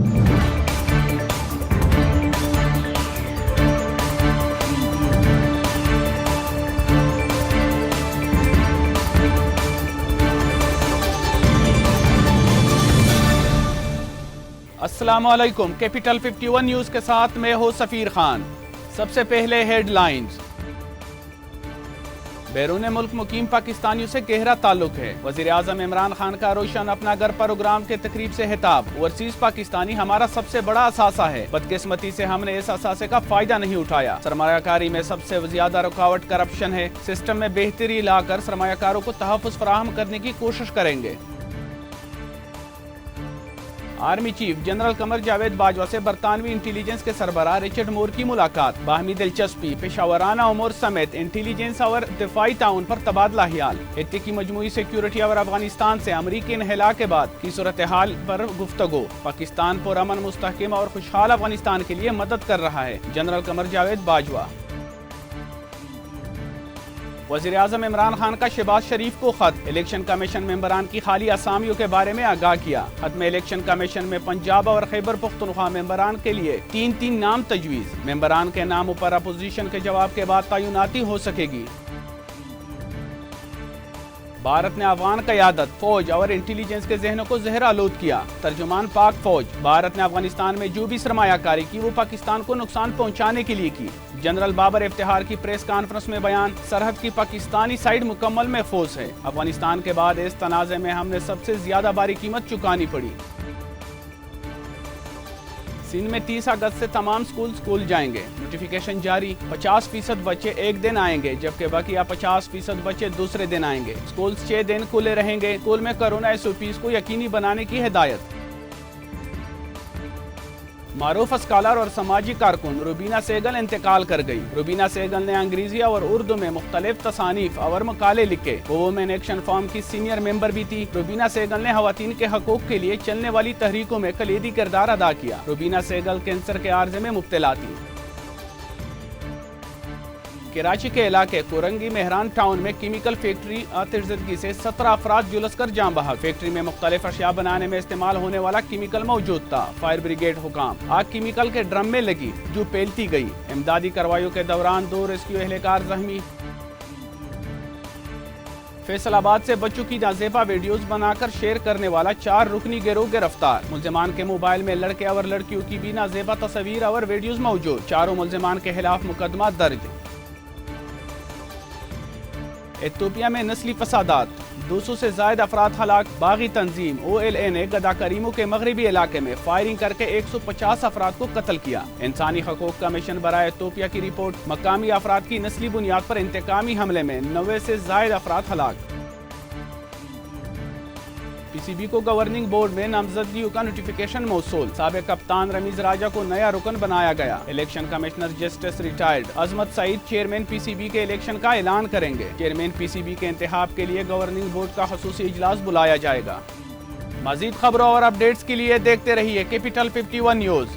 السلام علیکم، capital 51 news کے ساتھ میں ہوں سفیر خان۔ سب سے پہلے ہیڈ لائنز۔ بیرون ملک مقیم پاکستانیوں سے گہرا تعلق ہے، وزیر اعظم عمران خان کا روشن اپنا گھر پروگرام کے تقریب سے خطاب۔ اوورسیز پاکستانی ہمارا سب سے بڑا اثاثہ ہے، بدقسمتی سے ہم نے اس اثاثے کا فائدہ نہیں اٹھایا۔ سرمایہ کاری میں سب سے زیادہ رکاوٹ کرپشن ہے، سسٹم میں بہتری لا کر سرمایہ کاروں کو تحفظ فراہم کرنے کی کوشش کریں گے۔ Army chief general Qamar Javed Bajwa سے برطانوی انٹیلیجنس کے سربراہ رچرڈ مور کی ملاقات۔ باہمی دلچسپی، پشاورانہ امور سمیت انٹیلیجنس اور دفاعی تعاون پر تبادلہ خیال۔ خطے کی مجموعی سیکیورٹی اور افغانستان سے امریکی انخلاء کے بعد کی صورتحال پر گفتگو۔ پاکستان پرامن، مستحکم اور خوشحال افغانستان کے لیے مدد کر رہا ہے، جنرل قمر جاوید باجوہ۔ وزیر اعظم عمران خان کا شہباز شریف کو خط، الیکشن کمیشن ممبران کی خالی اسامیوں کے بارے میں آگاہ کیا۔ خط میں الیکشن کمیشن میں پنجاب اور خیبر پختونخوا ممبران کے لیے تین نام تجویز۔ ممبران کے ناموں پر اپوزیشن کے جواب کے بعد تعیناتی ہو سکے گی۔ بھارت نے افغان قیادت، فوج اور انٹیلیجنس کے ذہنوں کو زہر آلود کیا۔ ترجمان پاک فوج، بھارت نے افغانستان میں جو بھی سرمایہ کاری کی وہ پاکستان کو نقصان پہنچانے کے لیے کی۔ جنرل بابر افتخار کی پریس کانفرنس میں بیان، سرحد کی پاکستانی سائیڈ مکمل محفوظ ہے۔ افغانستان کے بعد اس تنازع میں ہم نے سب سے زیادہ بھاری قیمت چکانی پڑی۔ سندھ میں 30 اگست سے تمام سکول جائیں گے، نوٹیفیکیشن جاری۔ 50% بچے ایک دن آئیں گے جبکہ بقیہ 50% بچے دوسرے دن آئیں گے۔ سکولز 6 دن کھلے رہیں گے۔ اسکول میں کورونا SOPs کو یقینی بنانے کی ہدایت۔ معروف اسکالر اور سماجی کارکن روبینہ سہگل انتقال کر گئی۔ روبینہ سہگل نے انگریزی اور اردو میں مختلف تصانیف اور مقالے لکھے۔ وہ وومن ایکشن فورم کی سینئر ممبر بھی تھی۔ روبینہ سہگل نے خواتین کے حقوق کے لیے چلنے والی تحریکوں میں کلیدی کردار ادا کیا۔ روبینہ سہگل کینسر کے عارضے میں مبتلا تھی۔ کراچی کے علاقے کورنگی مہران ٹاؤن میں کیمیکل فیکٹری آتشزدگی سے 17 افراد جلس کر جاں بحق۔ فیکٹری میں مختلف اشیاء بنانے میں استعمال ہونے والا کیمیکل موجود تھا۔ فائر بریگیڈ حکام، آگ کیمیکل کے ڈرم میں لگی جو پھیلتی گئی۔ امدادی کارروائیوں کے دوران 2 ریسکیو اہلکار زخمی۔ فیصل آباد سے بچوں کی نازیبا ویڈیوز بنا کر شیئر کرنے والا 4 رکنی گروہ گرفتار۔ ملزمان کے موبائل میں لڑکے اور لڑکیوں کی بھی نازیبا تصاویر اور ویڈیوز موجود۔ 4 ملزمان کے خلاف مقدمہ درج۔ ایتھوپیا میں نسلی فسادات، 200 سے زائد افراد ہلاک۔ باغی تنظیم OLA نے گدا کریمو کے مغربی علاقے میں فائرنگ کر کے 150 افراد کو قتل کیا۔ انسانی حقوق کمیشن برائے ایتھوپیا کی رپورٹ، مقامی افراد کی نسلی بنیاد پر انتقامی حملے میں 90 سے زائد افراد ہلاک۔ PCB کو گورننگ بورڈ میں نامزدگیوں کا نوٹیفیکیشن موصول۔ سابق کپتان رمیز راجہ کو نیا رکن بنایا گیا۔ الیکشن کمشنر جسٹس ریٹائرڈ عظمت سعید چیئرمین PCB کے الیکشن کا اعلان کریں گے۔ چیئرمین PCB کے انتخاب کے لیے گورننگ بورڈ کا خصوصی اجلاس بلایا جائے گا۔ مزید خبروں اور اپڈیٹس کے لیے دیکھتے رہیے کیپٹل 51 نیوز۔